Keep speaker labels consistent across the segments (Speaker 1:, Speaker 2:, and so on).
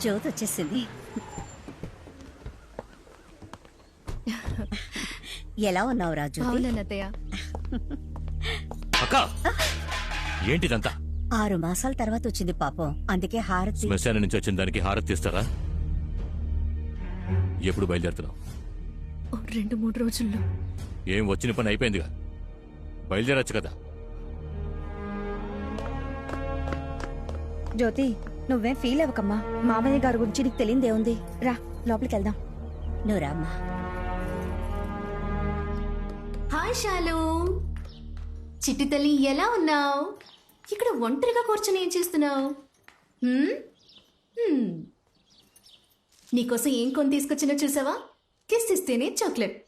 Speaker 1: జ్యోతి వచ్చేసింది. ఎలా ఉన్నావు రాజు?
Speaker 2: అవునన్నయ్య.
Speaker 3: అక్క ఏంటిదంతా?
Speaker 1: 6 మాసాల తర్వాత వచ్చింది పాపం, అందుకే హారతి.
Speaker 3: శ్మశానం నుంచి వచ్చిన దానికి హారతి తీస్తారా? ఎప్పుడు బయలుదేరుతున్నావు?
Speaker 2: 2-3 రోజుల్లో.
Speaker 3: ఏం వచ్చిన పని అయిపోయిందిగా, బయలుదేరచ్చు కదా.
Speaker 4: జ్యోతి, నువ్వేం ఫీల్ అవ్వకమ్మా. మామయ్య గారి గురించి నీకు తెలియదేముంది. రా లోపలికి వెళ్దాం.
Speaker 1: నువ్వు రామ్మా.
Speaker 2: హాయ్ శాలు, చిట్టి తల్లి ఎలా ఉన్నావు? ఇక్కడ ఒంటరిగా కూర్చొని ఏం చేస్తున్నావు? నీకోసం ఏం కొని తీసుకొచ్చినా చూసావా? కిస్ ఇస్తేనే చాక్లెట్.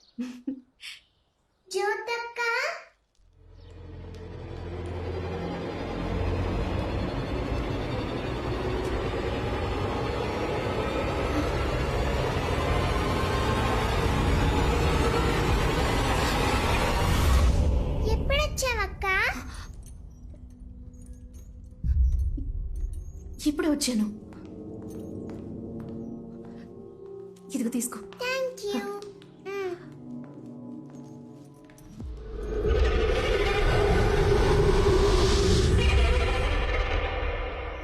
Speaker 2: ఇప్పుడే వచ్చాను. ఇదిగో తీసుకో.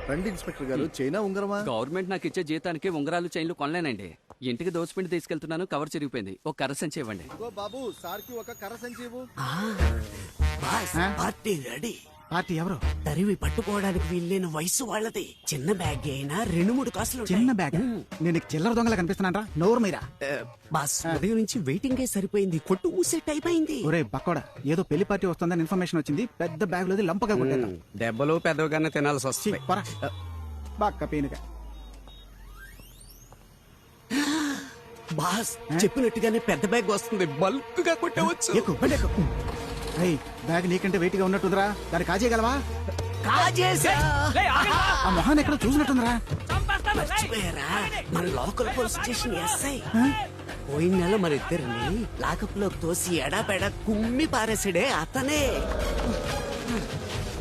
Speaker 5: రండి ఇన్స్పెక్టర్ గారు. చైనా ఉంగరమా?
Speaker 6: గవర్నమెంట్ నాకు ఇచ్చే జీతానికి ఉంగరాలు చైన్లు కొనలేనండి. ఇంటికి దోచిపిండి తీసుకెళ్తున్నాను, కవర్ చిరిగిపోయింది. ఒక కర్ర సంచి ఇవ్వండి.
Speaker 5: బాబు సార్కి ఒక కర్ర సంచి ఇవ్వు.
Speaker 7: Party ready.
Speaker 8: పార్టీ ఎవరు?
Speaker 7: తరివి పట్టుకోవడానికి వీల్లేని వయసు వాళ్ళది. చిన్న బ్యాగ్ అయినా 2-3 కాసులు.
Speaker 8: చిన్న బ్యాగ్? నేను చిల్లర దొంగలా కనిపిస్తున్నారా? నోరు మీరా?
Speaker 7: బాస్ ఉదయం నుంచి వెయిటింగ్ సరిపోయింది. కొట్టు ఊసే టైప్ అయింది.
Speaker 8: ఒరే బక్కోడా, ఏదో పెళ్లి పార్టీ వస్తుందని ఇన్ఫర్మేషన్ వచ్చింది. పెద్ద బ్యాగ్ లోది లంపగా కొట్టేద్దాం.
Speaker 6: దెబ్బలు పెద్దగానే తినాల్సి వస్తుంది.
Speaker 8: బాక్క పీనుగా.
Speaker 7: బాస్ చెప్పినట్టుగానే పెద్ద బ్యాగ్ వస్తుంది. బల్క్ గా కొట్టవచ్చు.
Speaker 8: బ్యాగ్ నీకంటే వెయిట్ గా ఉన్నట్టుందిరా, దాన్ని కాజేయగలవా? ఆ మొహాన్ని ఎక్కడ చూసినట్టుందిరా.
Speaker 7: మన లోకల్ పోలీస్ స్టేషన్ ఎస్ఐ పోయిన నెల మరి ఇద్దరిని లాకప్ లోకి తోసి ఎడాపెడా కుమ్మి పారేసాడే అతనే.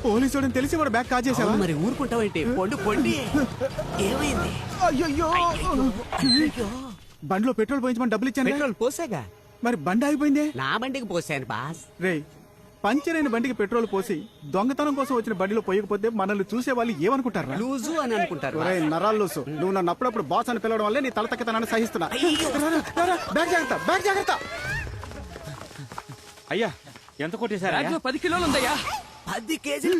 Speaker 8: పోలీసు తెలిసి వాడు బ్యాగ్ కాజేసావా?
Speaker 7: మరి ఊరుకుంటావేంటి? పొండి ఏమైంది?
Speaker 8: అయ్యో బండిలో పెట్రోల్ పోయించమని డబ్బులు ఇచ్చాను.
Speaker 7: పెట్రోల్ పోసాగా.
Speaker 8: మరి బండి ఆగిపోయిందే.
Speaker 7: నా బండికి పోసాను బాస్.
Speaker 8: రే, పంచర్ అయిన బండికి పెట్రోల్ పోసి దొంగతనం కోసం వచ్చిన బండిలో పోయకపోతే మనల్ని చూసే వాళ్ళు ఏమనుకుంటారు?
Speaker 7: లూజు అని అనుకుంటారు.
Speaker 8: నరాలు లూసు. నువ్వు నన్ను అప్పుడప్పుడు బాస్ అని పిలవడం వల్లే నీ తల తక్కతనాన్ని సహిస్తున్నా. బ్యాగ్ జాగ్రత్త, బ్యాగ్ జాగ్రత్త.
Speaker 9: అయ్యా ఎంత కొట్టేశారు?
Speaker 6: 10 కిలోలు ఉందయ్యా.
Speaker 7: 10 కేజీలు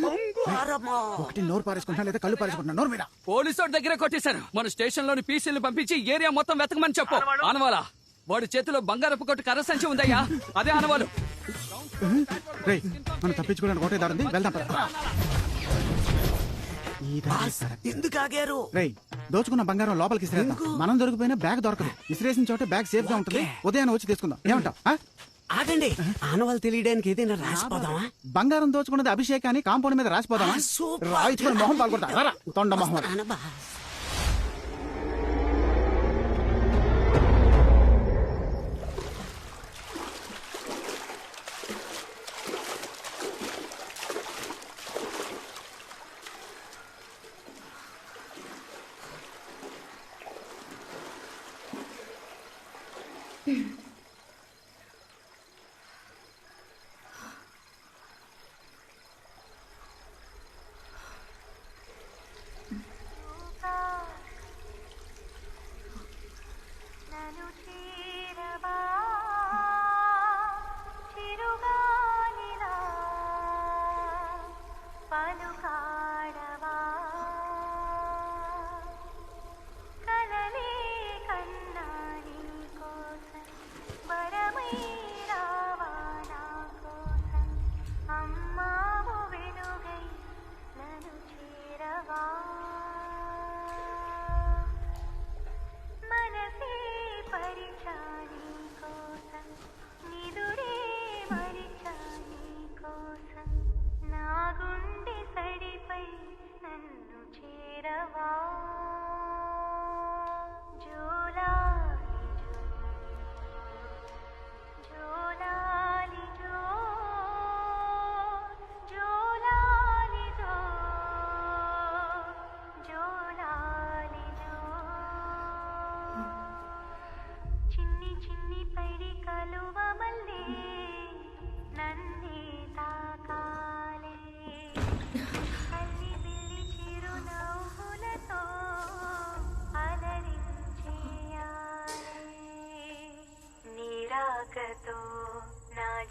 Speaker 8: ఒకటి నోరు పారేసుకుంటున్నా లేదా కళ్ళు పారేసుకుంటున్నా? నోరు మీద.
Speaker 6: పోలీసు దగ్గరే కొట్టేశారు. మన స్టేషన్ లోని పీసీలు పంపించి ఏరియా మొత్తం వెతకమని చెప్పు. ఆనవాలా వాడి చేతిలో బంగారపు కొట్టు కర్ర సంచి ఉందయ్యా, అదే ఆనవాలు.
Speaker 8: రే, మనం తప్పించుకోవడానికి ఒకటే దారింది, వెళ్దాం.
Speaker 7: ఎందుకు ఆగారు?
Speaker 8: రే, దోచుకున్న బంగారం లోపలికి ఇసిరేద్దాం. మనం దొరికిపోయినా బ్యాగ్ దొరకదు. ఇసిరేసిన చోట బ్యాగ్ సేఫ్ గా ఉంటుంది. ఉదయాన్ని వచ్చి తీసుకుందాం. ఏమంటావ్?
Speaker 7: ఆగండి, ఆనవాళ్ళు తెలియడానికి ఏదైనా రాసిపోదామా?
Speaker 8: బంగారం దోచుకున్నది అభిషేక్ అని కాంపౌండ్ మీద రాసిపోదామా? రాయించుకుని మొహం పాల్గొంటా. తొండ మొహం.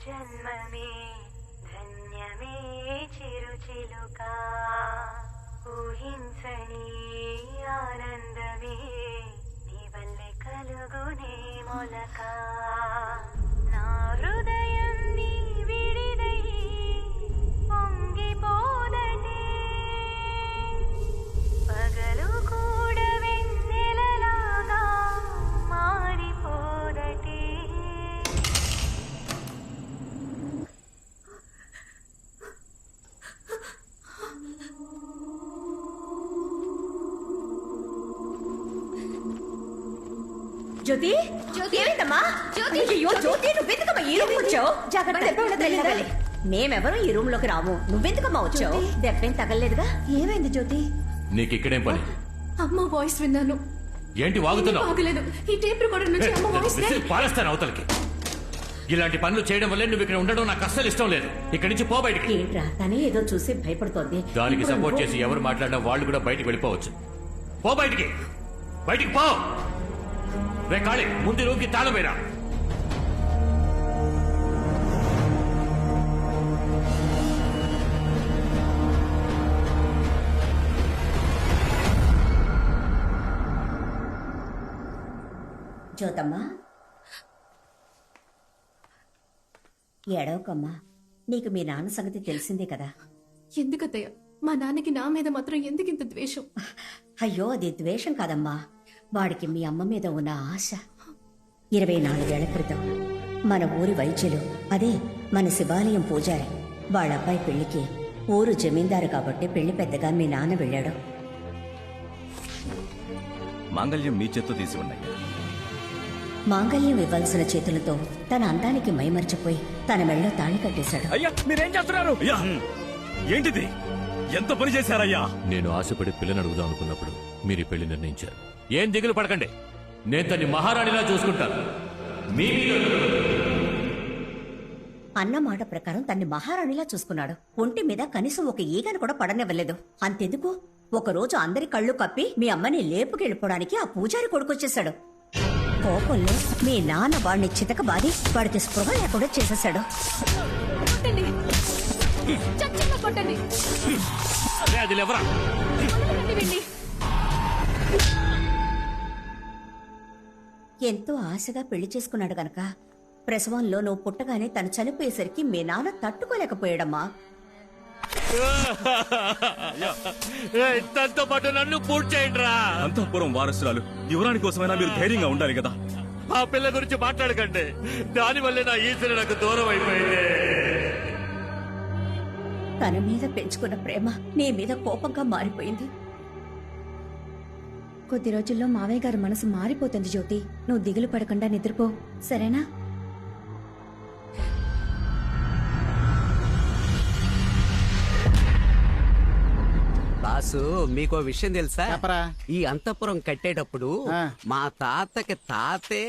Speaker 9: జన్మమే ధన్యమే చిరుచిలుక ఊహించని ఆనందమే నీ వల్లే కలుగునే మొలక నా హృదయం నీ విడిదై పొంగిపోదటే పగలు కూడా వెన్నెలలాగా మారిపోదటే
Speaker 1: జ్యోతి ఏమైందమ్మా అయ్యో జ్యోతి నువ్వెందుకమ్మా ఈ రూమ్ వచ్చావు జాగ్రత్త మేమెవరూ ఈ రూమ్ లోకి రాము నువ్వెందుకమ్మా వచ్చావు దెబ్బేం తగలలేదుగా
Speaker 4: ఏమైంది జ్యోతి?
Speaker 3: నీకు ఇక్కడేం పని?
Speaker 2: అమ్మ వాయిస్ విన్నాను.
Speaker 3: ఏంటి వాగుతున్నావు?
Speaker 2: బాగలేదు. ఈ టేప్ రికార్డర్ నుంచి అమ్మ వాయిస్
Speaker 3: విసిరి పారేస్తాను అవతలకి. ఇలాంటి పనులు చేయడం వల్లే నువ్వు ఇక్కడ ఉండడం నాకు అస్సలు ఇష్టం లేదు. ఇక్కడి నుంచి పో బయటికి.
Speaker 1: ఏంట్రా తనే ఏదో చూసి భయపడుతోంది.
Speaker 3: దానికి సపోర్ట్ చేసి ఎవరు మాట్లాడినా వాళ్ళు కూడా బయటికి వెళ్ళిపోవచ్చు. పో బయటికి, బయటికి పో. రే కాళీ, ముందు రూమ్కి తాళం వేరా.
Speaker 1: జ్యోతమ్మా ఏడవకమ్మా, నీకు మీ నాన్న సంగతి తెలిసిందే కదా.
Speaker 2: ఎందుకత్తయ్య మా నాన్నకి నా మీద మాత్రం ఎందుకింత ద్వేషం?
Speaker 1: అయ్యో అది ద్వేషం కాదమ్మా, వాడికి మీ అమ్మ మీద ఉన్న ఆశ. 24 ఏళ్ల క్రితం మన ఊరి వైద్యులు, అదే మన శివాలయం పూజారి వాళ్ళ అబ్బాయి పెళ్లికి ఊరు జమీందారు కాబట్టి పెళ్లి పెద్దగా మీ నాన్న వెళ్ళాడు.
Speaker 10: మాంగళ్యం మీ చేత్తో తీసి ఉన్నాయి.
Speaker 1: మాంగళ్యం ఇవ్వాల్సిన చేతులతో తన అందానికి మైమర్చిపోయి తన మెళ్ళలో తాళి కట్టేశాడు.
Speaker 10: అయ్యా మీరేం చేస్తున్నారు? అయ్యా ఏంటిది? ఎంత పని చేశారయ్యా?
Speaker 3: నేను ఆశపడి పిల్లని అడుగుదాం అనుకున్నప్పుడు మీరు ఈ పెళ్లి నిర్ణయించారు. ఏం దిగులు పడకండి, నేను తన్ని మహారాణిలా చూసుకుంటాను. మీ
Speaker 1: అన్న మాట ప్రకారం తన్ని మహారాణిలా చూసుకున్నాడు. ఒంటి మీద కనీసం ఒక ఈగను కూడా పడనివ్వలేదు. అంతెందుకు, ఒకరోజు అందరి కళ్ళు కప్పి మీ అమ్మని లేపుకెళ్ళిపోవడానికి ఆ పూజారి కొడుకొచ్చేశాడు. కోపంలో మీ నాన్న వాడిని చితకబాది వాడికి స్పృహ లేకుండా చేసేశాడు.
Speaker 2: కొట్టండి. చచ్చిన కొట్టండి.
Speaker 3: అది లేవరా.
Speaker 2: కొట్టండి వీణ్ణి.
Speaker 1: ఎంతో ఆశగా పెళ్లి చేసుకున్నాడు గనక ప్రసవంలో నువ్వు పుట్టగానే తను చనిపోయేసరికి మీ నాన్న తట్టుకోలేకపోయాడమ్మా.
Speaker 3: తనతో పాటు నన్ను పూర్తి చేయండి రా.
Speaker 10: అంతఃపురం వారసురాలు యువరాణి కోసమైనా మీరు ధైర్యంగా ఉండాలి కదా.
Speaker 3: ఆ పిల్ల గురించి మాట్లాడకండి, దానివల్లే నా ఈశ్వరు నాకు దూరం అయిపోయింది.
Speaker 1: తన మీద పెంచుకున్న ప్రేమ నీ మీద కోపంగా మారిపోయింది.
Speaker 4: కొద్ది రోజుల్లో మావయ్య గారి మనసు మారిపోతుంది జ్యోతి. నువ్వు దిగులు పడకుండా నిద్రపో, సరేనా?
Speaker 7: బాసు మీకో విషయం తెలుసా?
Speaker 8: చెప్పరా.
Speaker 7: ఈ అంతఃపురం కట్టేటప్పుడు
Speaker 8: ఆ.
Speaker 7: మా తాతకి తాతే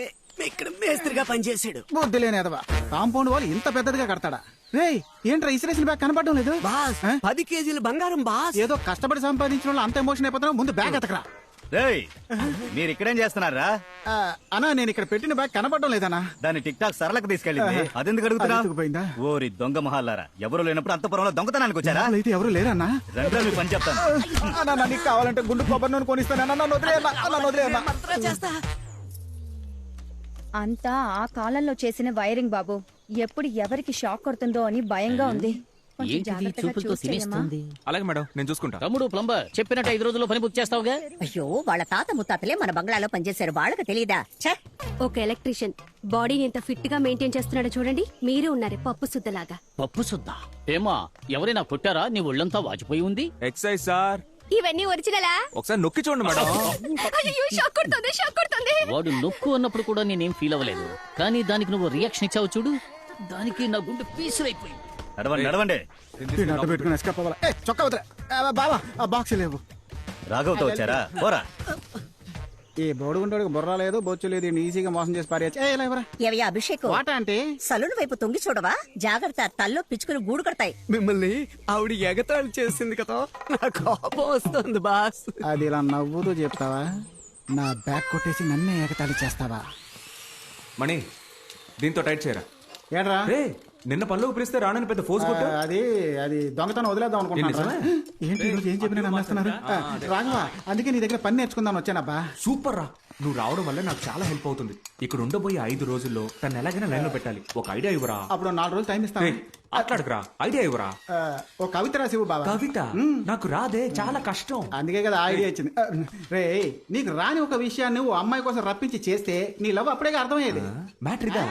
Speaker 7: ఇక్కడ మేస్త్రిగా పనిచేశాడు.
Speaker 8: బుద్ధి లేనేదవా, కాంపౌండ్ వాళ్ళు ఇంత పెద్దదిగా కడతాడా? రేయ్ ఏంట్రా ఇసిరేసిన బ్యాగ్ కనపడడం లేదు?
Speaker 7: బాస్
Speaker 8: ఆ?
Speaker 7: 10 కేజీల బంగారం బాస్.
Speaker 8: ఏదో కష్టపడి సంపాదించిన వాళ్ళు అంత ఎమోషన్ అయిపోతున్నా, ముందు బ్యాగ్ ఎతకరా.
Speaker 10: మీరు ఇక్కడేం చేస్తున్నారా?
Speaker 8: అన్నా నేను ఇక్కడ పెట్టిన బ్యాగ్ కనపడడం లేదన్నా.
Speaker 10: దాన్ని టిక్ టాక్ సరళకు తీసుకెళ్ళింది. అదెందుకు అడుగుతున్నా?
Speaker 8: అది ఎత్తుకుపోయిందా?
Speaker 10: ఓరి దొంగ మహాలారా, ఎవరు లేనప్పుడు అంతఃపురంలో దొంగతనానికి వచ్చారా?
Speaker 8: అయితే ఎవరు లేరన్నా?
Speaker 10: రండి మీ పని చెప్తాను.
Speaker 8: అన్నా నీకు కావాలంటే గుండు కొబ్బరి నూనె కొనిస్తానన్నా. నన్ను వదిలేయన్నా, నన్ను వదిలేయన్నా.
Speaker 7: మంత్రం చేస్తా.
Speaker 4: అంతా ఆ కాలంలో చేసిన వైరింగ్ బాబు. ఎప్పుడు ఎవరికి షాక్ కొడుతుందో అని భయంగా ఉంది. కొంచెం జాగ్రత్తగా చూసి చేయమ్మా.
Speaker 10: అలాగే మేడం, నేను చూసుకుంటా.
Speaker 6: తమ్ముడు ప్లంబర్ చెప్పినట్టు 5 రోజుల్లో పని బుక్ చేస్తావుగా?
Speaker 1: అయ్యో వాళ్ళ తాత ముత్తాతలే మన బంగ్లాలో పనిచేశారు, వాళ్ళకి తెలీదా? ఛే!
Speaker 9: ఒక ఎలక్ట్రీషియన్ బాడీని ఎంత ఫిట్ గా మెయింటైన్ చేస్తున్నాడో చూడండి. మీరు ఉన్నారే పప్పు సుద్దలాగా.
Speaker 6: పప్పు సుద్దా ఏమా? ఎవరైనా కొట్టారా? నీ ఒళ్ళంతా వాచిపోయి ఉంది.
Speaker 10: ఎక్సైజ్ సార్,
Speaker 9: ఇవన్నీ ఒరిజినలా?
Speaker 10: ఒకసారి నొక్కి చూడండి మేడం.
Speaker 9: అయ్యో షాక్ కొడుతుంది, షాక్ కొడుతుంది.
Speaker 6: వాడు నొక్కు అన్నప్పుడు కూడా నేనేం ఫీల్ అవ్వలేదు, కానీ దానికి నువ్వు రియాక్షన్ ఇచ్చావు చూడు, దానికి నా గుండె పీసులైపోయింది.
Speaker 10: నడవండి నడవండి.
Speaker 8: వీడిని అడ్డు పెట్టుకుని ఎస్కేప్ అవ్వాలా? చొక్కా వదిలే. బావా ఆ బాక్స్ లేవు.
Speaker 10: రాఘవతో వచ్చారా? పోరా.
Speaker 8: ఈ బోడుగుంటోడికి బుర్ర లేదు, బొచ్చు లేదు, ఈయన్ని ఈజీగా మోసం చేసి పారేయచ్చు.
Speaker 1: ఏవయ్యా అభిషేక్,
Speaker 8: వాట అంటే
Speaker 1: సలూన్ వైపు తొంగి చూడవా? జాగ్రత్త, తల్లో పిచ్చుకుని గూడు కడతాయి.
Speaker 7: మిమ్మల్ని ఆవిడ ఎగతాళి చేసింది కదా, నా కోపం వస్తుంది బాస్.
Speaker 8: అది ఇలా నవ్వుతూ చెప్తావా? నా బ్యాగ్ కొట్టేసి నన్నే ఏకతాళి చేస్తావా?
Speaker 10: మణి, దీంతో టైట్ చేయరా.
Speaker 8: ఏడ్రా
Speaker 10: నిన్న పనిలోకి పిలిస్తే రానని పెద్ద ఫోర్స్ కొట్టు.
Speaker 8: అది అది దొంగతనం వదిలేద్దాం అనుకుంటున్నా. ఏంటి ఈరోజు ఏం చెప్పినా నమ్మేస్తున్నారు? రాఘవ, అందుకే నీ దగ్గర పని నేర్చుకుందాం వచ్చానబ్బా.
Speaker 10: సూపర్ రా, నువ్వు రావడం వల్ల నాకు చాలా హెల్ప్ అవుతుంది. ఇక్కడ ఉండబోయే 5 రోజుల్లో తను ఎలాగైనా లైన్ లో పెట్టాలి. ఒక ఐడియా ఇవ్వరా?
Speaker 8: అప్పుడు 4 రోజులు టైం ఇస్తాను.
Speaker 10: అట్లాడకురా, ఐడియా ఇవ్వరా?
Speaker 8: ఓ కవిత రాసివు బాబా.
Speaker 10: కవిత నాకు రాదే, చాలా కష్టం.
Speaker 8: అందుకే కదా ఐడియా ఇచ్చింది. రే, నీకు రాని ఒక విషయాన్ని నువ్వు అమ్మాయి కోసం రప్పించి చేస్తే నీ లవ్ అప్పుడే అర్థమయ్యేది.
Speaker 10: మ్యాటర్ ఇదా?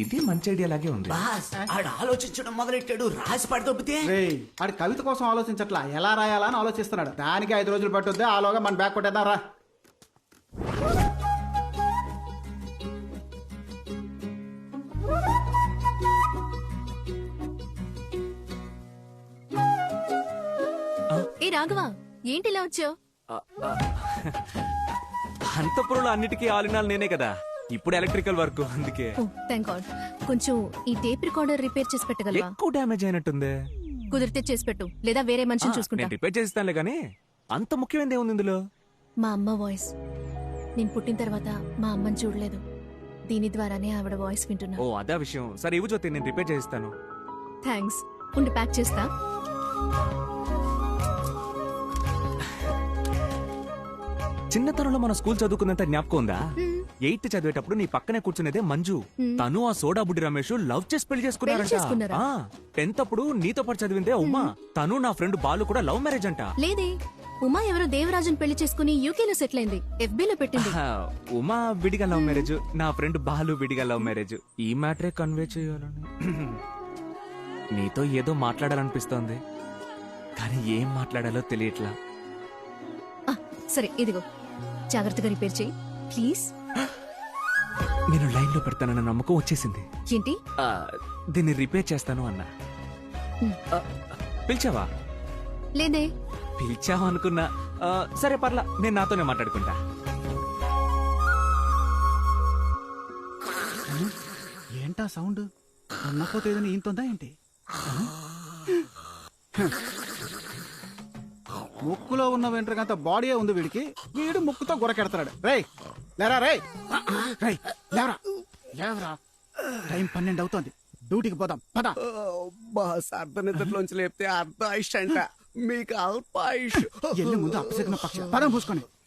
Speaker 10: ఇది మంచి ఐడియా లాగే ఉంది.
Speaker 7: బాస్ ఆడు ఆలోచించడం మొదలెట్టాడు, రాసి పడదొబ్బితే.
Speaker 8: రే, ఆడు కవిత కోసం ఆలోచించట్లా, ఎలా రాయాలా అని ఆలోచిస్తున్నాడు. దానికి 5 రోజులు పట్టుద్ది. ఆలోగా మన బ్యాగ్ కొట్టేద్దాం రా.
Speaker 2: ఏ రాఘవ, ఏంటి ఇలా వచ్చావు?
Speaker 10: అంతపురంలో అన్నిటికీ ఆలినాలు నేనే కదా, ఇప్పుడు ఎలక్ట్రికల్ వర్క్, అందుకే.
Speaker 2: ఓ థ్యాంక్ గాడ్. కొంచెం ఈ టేప్ రికార్డర్ రిపేర్ చేసి పెట్టగలవా?
Speaker 10: ఎక్కువ డ్యామేజ్ అయినట్టుంది.
Speaker 2: కుదిరితే చేసి పెట్టు, లేదా వేరే మనిషిని చూసుకుంటా.
Speaker 10: నేను రిపేర్ చేస్తానులే కానీ అంత ముఖ్యమైనది ఏముంది ఇందులో?
Speaker 2: మా అమ్మ వాయిస్. నేను పుట్టిన తర్వాత మా అమ్మని చూడలేదు, దీని ద్వారానే ఆవిడ వాయిస్ వింటున్నా.
Speaker 10: ఓ అదే విషయం. సరే ఇవ్వు జ్యోతి, నేను రిపేర్ చేస్తాను.
Speaker 2: థ్యాంక్స్. ఉండి ప్యాక్ చేస్తా.
Speaker 10: చిన్నతనంలో మన స్కూల్ చదువుకున్నంత జ్ఞాపకం ఉందా? 8th చదివేటప్పుడు నీ పక్కనే కూర్చునేదే మంజు. తను ఆ సోడా బుడ్డి రమేష్ లవ్ చేసి పెళ్లి చేసుకున్నారంట. 10th అప్పుడు నీతో పాటు చదివిందే ఉమా. తను నా ఫ్రెండ్ బాలు కూడా లవ్ మ్యారేజ్ అంట.
Speaker 2: లేదే, ఉమా ఎవరో దేవరాజుని పెళ్లి చేసుకుని యూకేలో సెటిల్ అయింది. FB లో పెట్టింది.
Speaker 10: ఉమా విడిగా లవ్ మ్యారేజ్, నా ఫ్రెండ్ బాలు విడిగా లవ్ మ్యారేజ్. ఈ మ్యాటరే కన్వే చేయాలని నీతో ఏదో మాట్లాడాలనిపిస్తోంది, కానీ ఏం మాట్లాడాలో తెలియట్లా.
Speaker 2: సరే ఇదిగో, జాగ్రత్తగా రిపేర్ చేయి ప్లీజ్.
Speaker 10: నేను లైన్ లో పెడతానన్న నమ్మకం వచ్చేసింది.
Speaker 2: ఏంటి?
Speaker 10: దీన్ని రిపేర్ చేస్తాను అన్నా. పిలిచావా?
Speaker 2: లేదే.
Speaker 10: పిలిచావా అనుకున్నా. సరే పర్లా, నేను నాతోనే మాట్లాడుకుంటా.
Speaker 8: ఏంటా సౌండ్? అన్నపోతే ఏదైనా ఈంతుందా ఏంటి? ముక్కులో ఉన్న వెంట్రుకంత బాడీ ఉంది వీడికి, వీడు ముక్కుతో గురకెడతాడు. రేయ్ లేరా, రేయ్ రేయ్ లేవరా, లేవరా. టైం 12 అవుతోంది, డ్యూటీకి పోదాం పద.
Speaker 7: బాస్ అర్ధ నిద్రలోంచి లేపితే అర్ధ ఆయుష్ అంట, మీకు అల్పాయుష్.
Speaker 8: ఎల్లి ముందు అప్పసెక్కిన పక్షి పదం పూసుకొని.